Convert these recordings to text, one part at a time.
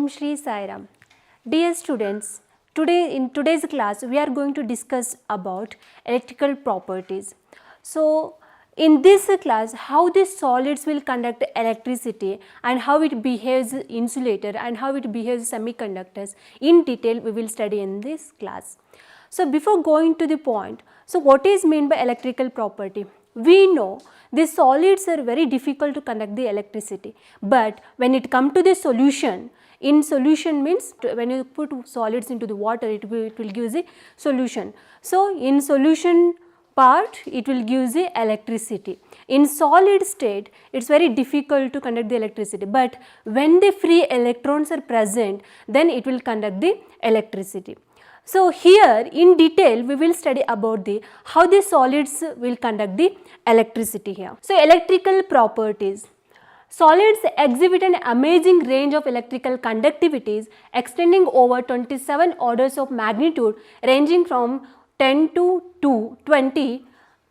Shri Sai Ram. Dear students, in today's class we are going to discuss about electrical properties. So in this class, how these solids will conduct electricity and how it behaves insulator and how it behaves semiconductors in detail we will study in this class. So before going to the point, so what is meant by electrical property? We know these solids are very difficult to conduct the electricity, but when it comes to the solution, in solution means when you put solids into the water, it will give the solution. So in solution part, it will give the electricity. In solid state, it is very difficult to conduct the electricity, but when the free electrons are present, then it will conduct the electricity. So here in detail we will study about how the solids will conduct the electricity here. So electrical properties. Solids exhibit an amazing range of electrical conductivities extending over 27 orders of magnitude, ranging from 10 to 20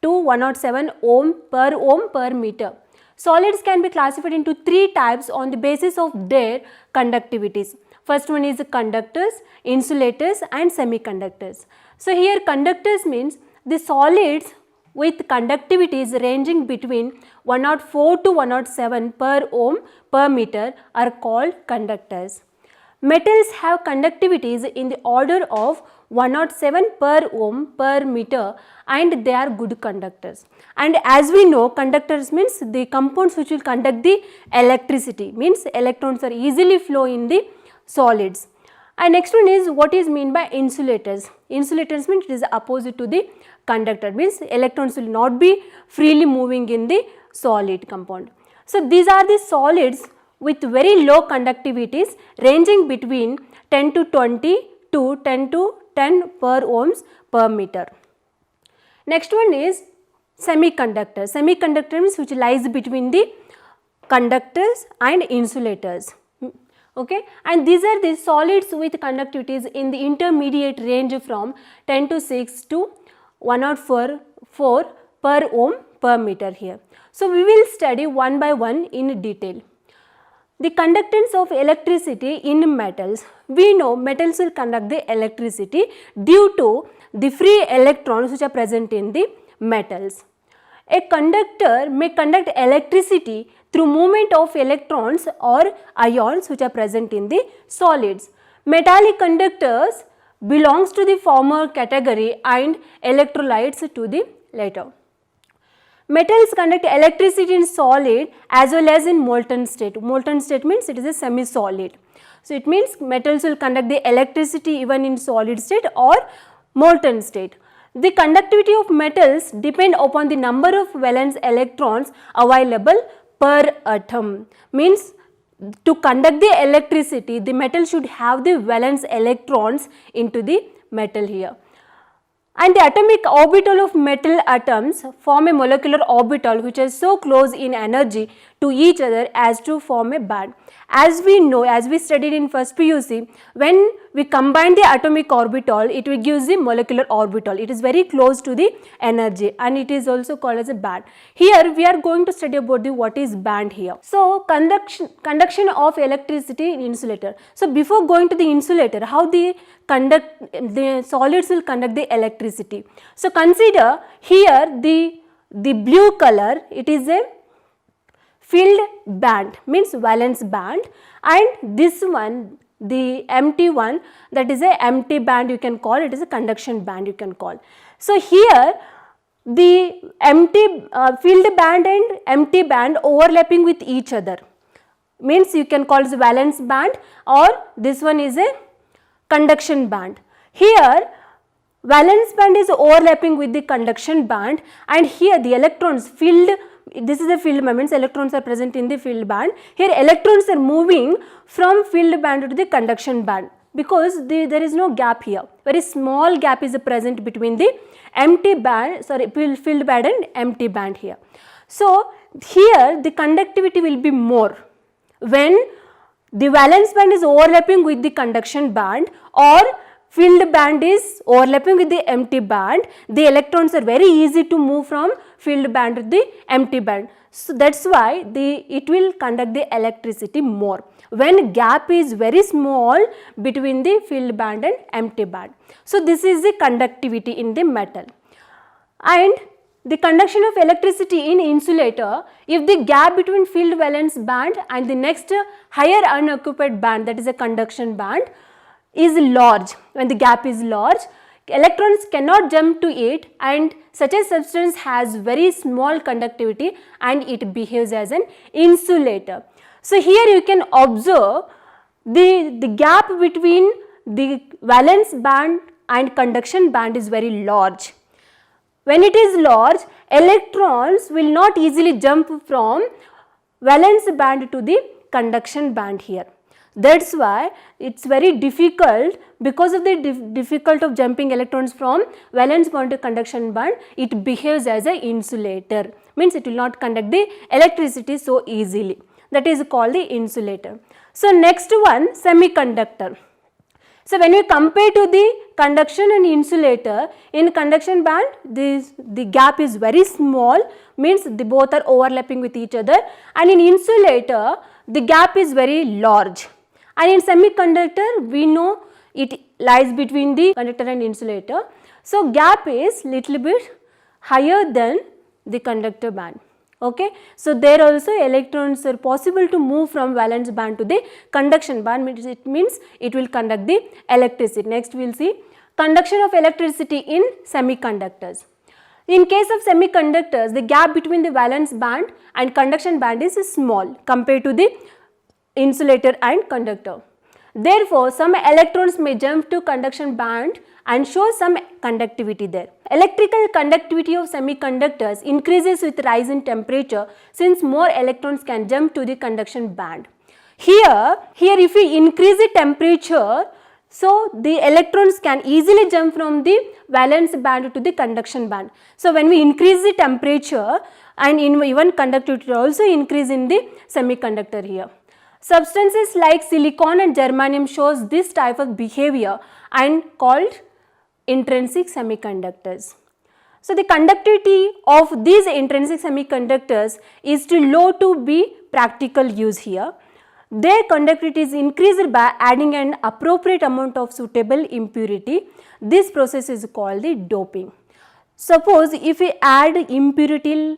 to 107 ohm per meter. Solids can be classified into three types on the basis of their conductivities. First one is conductors, insulators and semiconductors. So here conductors means the solids with conductivities ranging between 104 to 107 per ohm per meter are called conductors. Metals have conductivities in the order of 107 per ohm per meter and they are good conductors. And as we know, conductors means the compounds which will conduct the electricity, means electrons are easily flow in the solids. And next one is what is mean by insulators. Insulators means it is opposite to the conductor, means electrons will not be freely moving in the solid compound. So these are the solids with very low conductivities ranging between 10 to 20 to 10 to 10 per ohms per meter. Next one is semiconductor. Semiconductor means which lies between the conductors and insulators. Okay, and these are the solids with conductivities in the intermediate range from 10 to 6 to 104 per ohm per meter here. So we will study one by one in detail. The conductance of electricity in metals. We know metals will conduct the electricity due to the free electrons which are present in the metals. A conductor may conduct electricity through movement of electrons or ions which are present in the solids. Metallic conductors belongs to the former category and electrolytes to the latter. Metals conduct electricity in solid as well as in molten state. Molten state means it is a semi-solid. So it means metals will conduct the electricity even in solid state or molten state. The conductivity of metals depend upon the number of valence electrons available per atom. Means to conduct the electricity, the metal should have the valence electrons into the metal here. And the atomic orbital of metal atoms form a molecular orbital which is so close in energy to each other as to form a band. As we know, as we studied in first PUC, when we combine the atomic orbital, it will give the molecular orbital. It is very close to the energy and it is also called as a band. Here we are going to study about the what is band here. So conduction of electricity in insulator. So before going to the insulator, how the solids will conduct the electricity. So consider here the blue color, it is a filled band, means valence band, and this one, the empty one, that is a empty band you can call, it is a conduction band you can call. So here the empty filled band and empty band overlapping with each other, means you can call it valence band, or this one is a conduction band. Here valence band is overlapping with the conduction band, and here the electrons filled, this is a filled band, means electrons are present in the filled band. Here electrons are moving from filled band to the conduction band because there is no gap here. Very small gap is present between the empty band, filled band and empty band here. So here the conductivity will be more when the valence band is overlapping with the conduction band or filled band is overlapping with the empty band, the electrons are very easy to move from filled band to the empty band. So that's why it will conduct the electricity more when gap is very small between the filled band and empty band. So this is the conductivity in the metal. And the conduction of electricity in insulator, if the gap between filled valence band and the next higher unoccupied band, that is a conduction band, is large, when the gap is large, electrons cannot jump to it, and such a substance has very small conductivity and it behaves as an insulator. So here you can observe the gap between the valence band and conduction band is very large. When it is large, electrons will not easily jump from valence band to the conduction band here. That's why it's very difficult, because of the difficult of jumping electrons from valence band to conduction band, it behaves as an insulator, means it will not conduct the electricity so easily. That is called the insulator. So next one, semiconductor. So when we compare to the conduction and insulator, in conduction band the gap is very small, means they both are overlapping with each other, and in insulator the gap is very large, and in semiconductor we know it lies between the conductor and insulator. So gap is little bit higher than the conductor band. Okay. So there also electrons are possible to move from valence band to the conduction band, it means it will conduct the electricity. Next we will see conduction of electricity in semiconductors. In case of semiconductors, the gap between the valence band and conduction band is small compared to the insulator and conductor. Therefore, some electrons may jump to conduction band and show some conductivity there. Electrical conductivity of semiconductors increases with rise in temperature, since more electrons can jump to the conduction band. Here if we increase the temperature, so the electrons can easily jump from the valence band to the conduction band. So when we increase the temperature, and even conductivity also increase in the semiconductor here. Substances like silicon and germanium shows this type of behavior and called intrinsic semiconductors. So the conductivity of these intrinsic semiconductors is too low to be practical use here. Their conductivity is increased by adding an appropriate amount of suitable impurity. This process is called the doping. Suppose if we add impurity,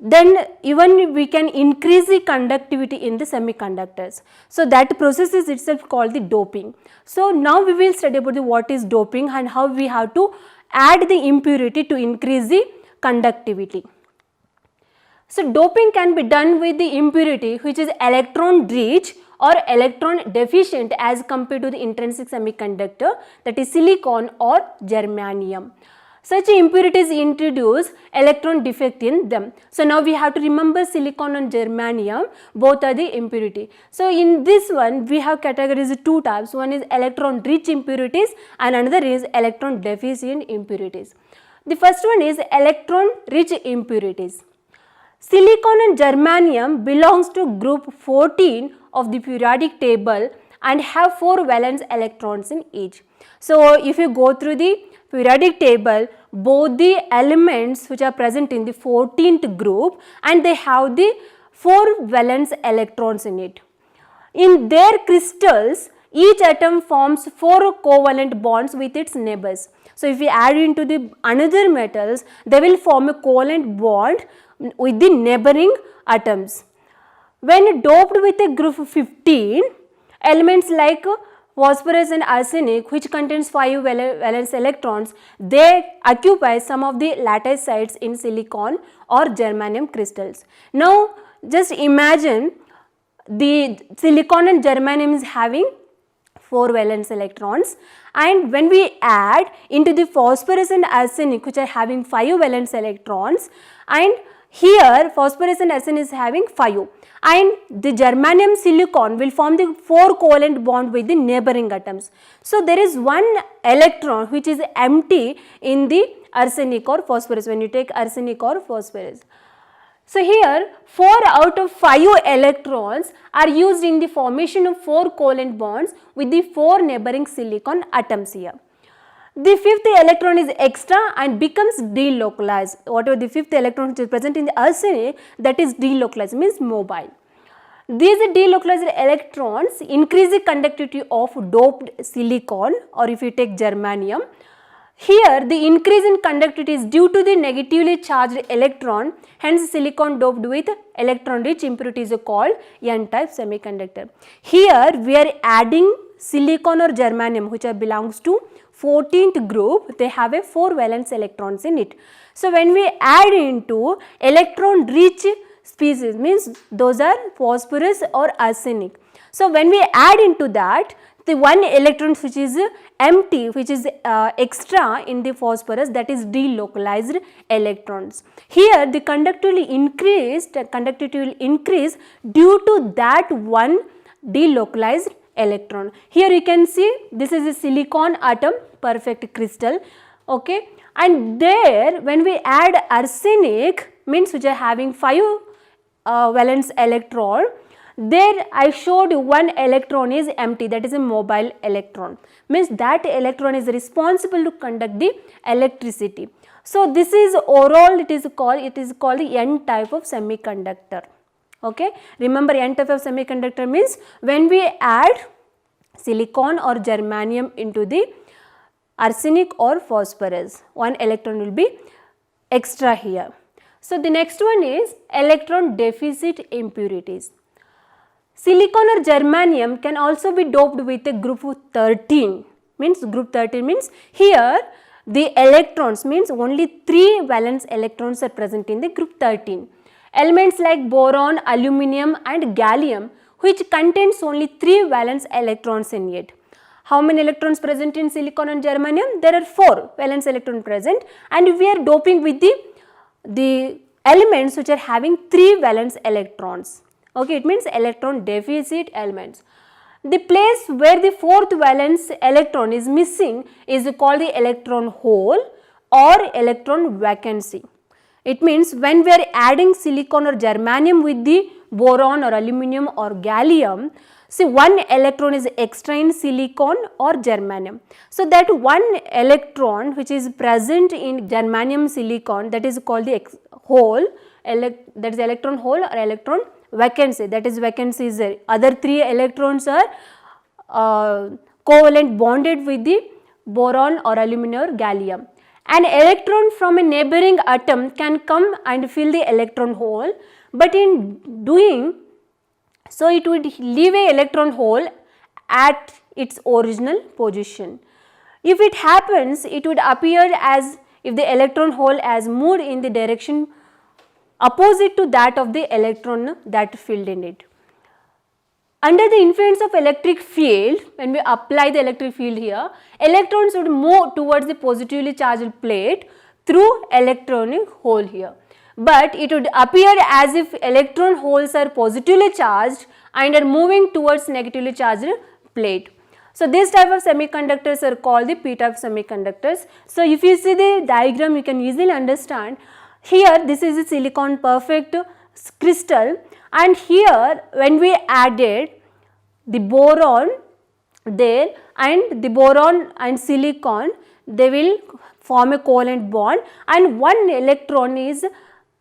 then even we can increase the conductivity in the semiconductors. So that process is itself called the doping. So now we will study about what is doping and how we have to add the impurity to increase the conductivity. So doping can be done with the impurity which is electron rich or electron deficient as compared to the intrinsic semiconductor, that is silicon or germanium. Such impurities introduce electron defect in them. So now we have to remember silicon and germanium, both are the impurity. So in this one we have categorized two types, one is electron rich impurities and another is electron deficient impurities. The first one is electron rich impurities. Silicon and germanium belongs to group 14 of the periodic table and have 4 valence electrons in each. So if you go through the periodic table, both the elements which are present in the 14th group and they have the 4 valence electrons in it. In their crystals, each atom forms 4 covalent bonds with its neighbors. So if we add into the another metals, they will form a covalent bond with the neighboring atoms. When doped with a group 15, elements like phosphorus and arsenic, which contains 5 valence electrons, they occupy some of the lattice sites in silicon or germanium crystals. Now just imagine the silicon and germanium is having 4 valence electrons, and when we add into the phosphorus and arsenic which are having 5 valence electrons, and here phosphorus and arsenic is having 5, and the germanium silicon will form the 4 covalent bond with the neighboring atoms. So there is one electron which is empty in the arsenic or phosphorus when you take arsenic or phosphorus. So here 4 out of 5 electrons are used in the formation of 4 covalent bonds with the 4 neighboring silicon atoms here. The fifth electron is extra and becomes delocalized. Whatever the fifth electron which is present in the arsenic, that is delocalized, means mobile. These delocalized electrons increase the conductivity of doped silicon, or if you take germanium. Here the increase in conductivity is due to the negatively charged electron, hence silicon doped with electron rich impurities is called N-type semiconductor. Here we are adding silicon or germanium which belongs to 14th group, they have a 4 valence electrons in it. So when we add into electron rich species, means those are phosphorus or arsenic. So when we add into that, the one electron which is empty, which is extra in the phosphorus, that is delocalized electrons. Here the conductivity will increase due to that one delocalized electron. Here you can see this is a silicon atom, perfect crystal, okay, and there when we add arsenic, means which are having 5 valence electron, there I showed one electron is empty, that is a mobile electron, means that electron is responsible to conduct the electricity. So this is overall it is called the N type of semiconductor. Okay, remember N type of semiconductor means when we add silicon or germanium into the arsenic or phosphorus, one electron will be extra here. So the next one is electron deficit impurities. Silicon or germanium can also be doped with a group 13, means group 13 means here the electrons, means only 3 valence electrons are present in the group 13. Elements like boron, aluminum and gallium which contains only 3 valence electrons in it. How many electrons present in silicon and germanium? There are 4 valence electrons present, and we are doping with the elements which are having 3 valence electrons. Okay, it means electron deficit elements. The place where the 4th valence electron is missing is called the electron hole or electron vacancy. It means when we are adding silicon or germanium with the boron or aluminum or gallium, see one electron is extra in silicon or germanium. So that one electron which is present in germanium silicon, that is called the hole, that is electron hole or electron vacancy, that is vacancy is there. Other 3 electrons are covalent bonded with the boron or aluminum or gallium. An electron from a neighboring atom can come and fill the electron hole, but in doing so it would leave a electron hole at its original position. If it happens, it would appear as if the electron hole has moved in the direction opposite to that of the electron that filled in it. Under the influence of electric field, when we apply the electric field here, electrons would move towards the positively charged plate through electronic hole here. But it would appear as if electron holes are positively charged and are moving towards negatively charged plate. So this type of semiconductors are called the p-type semiconductors. So if you see the diagram, you can easily understand. Here this is a silicon perfect crystal, and here when we added the boron there, and the boron and silicon, they will form a covalent bond, and one electron is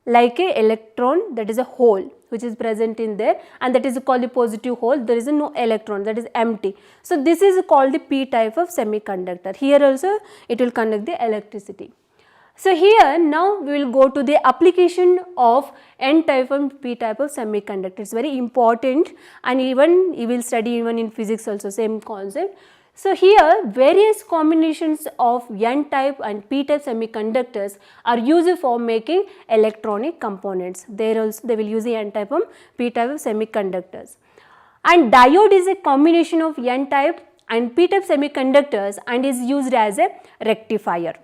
like a electron, that is a hole which is present in there, and that is called the positive hole. There is no electron, that is empty. So this is called the p type of semiconductor. Here also it will conduct the electricity. So here now we will go to the application of N type and P type of semiconductor. It is very important, and even you will study even in physics also same concept. So here various combinations of N type and P type semiconductors are used for making electronic components. There also they will use the N type and P type of semiconductors. And diode is a combination of N type and P type semiconductors and is used as a rectifier.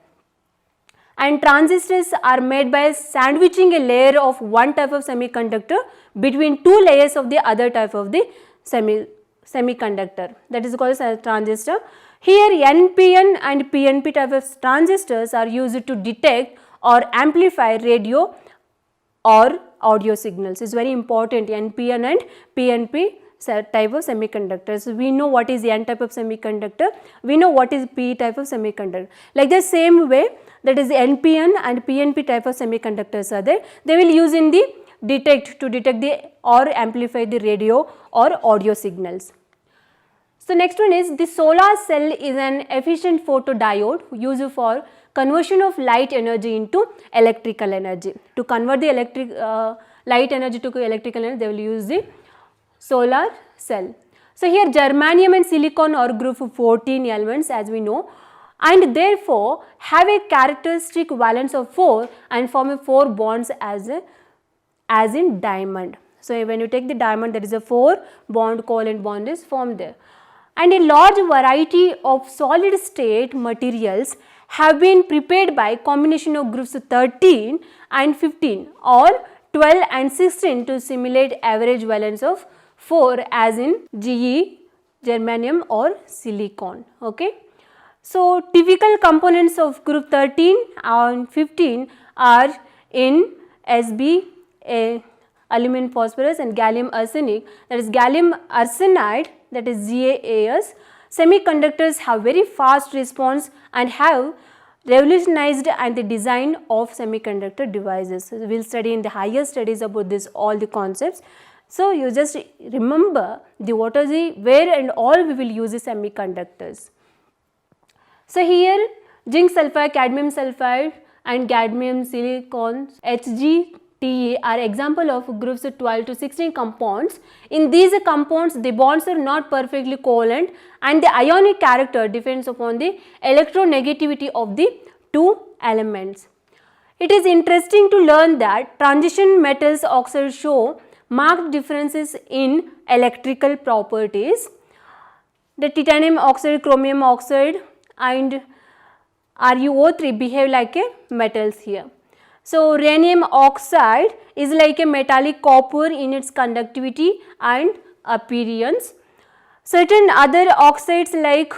And transistors are made by sandwiching a layer of one type of semiconductor between 2 layers of the other type of the semiconductor, that is called as transistor. Here NPN and PNP type of transistors are used to detect or amplify radio or audio signals. It's very important, NPN and PNP type of semiconductors. We know what is N type of semiconductor, we know what is P type of semiconductor. Like the same way, that is NPN and PNP type of semiconductors are there. They will use in the detect the or amplify the radio or audio signals. So next one is the solar cell is an efficient photodiode used for conversion of light energy into electrical energy. To convert the light energy to electrical energy, they will use the solar cell. So here germanium and silicon are group of 14 elements, as we know, and therefore have a characteristic valence of 4 and form a 4 bonds as in diamond. So when you take the diamond, there is a 4 bond, covalent bond is formed there. And a large variety of solid state materials have been prepared by combination of groups 13 and 15 or 12 and 16 to simulate average valence of 4 as in Ge, germanium or silicon. Okay. So typical components of group 13 and 15 are in Sb, aluminum phosphorus, and gallium arsenic, that is gallium arsenide, that is GaAs. Semiconductors have very fast response and have revolutionized and the design of semiconductor devices. So, we will study in the higher studies about this all the concepts. So, you just remember what are the where and all we will use the semiconductors. So, here zinc sulfide, cadmium sulfide and cadmium silicon HgTA are example of groups of 12 to 16 compounds. In these compounds, the bonds are not perfectly covalent and the ionic character depends upon the electronegativity of the two elements. It is interesting to learn that transition metals oxides show marked differences in electrical properties. The titanium oxide, chromium oxide and RuO3 behave like a metals here. So, rhenium oxide is like a metallic copper in its conductivity and appearance. Certain other oxides like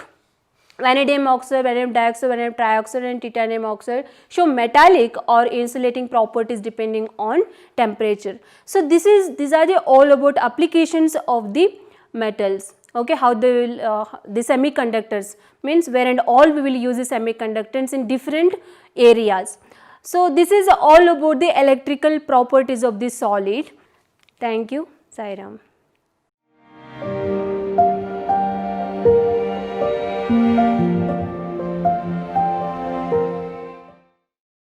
vanadium oxide, vanadium dioxide, vanadium trioxide and titanium oxide show metallic or insulating properties depending on temperature. So, these are the all about applications of the metals. Okay, how they will the semiconductors means where and all we will use the semiconductors in different areas. So, this is all about the electrical properties of the solid. Thank you. Sai Ram.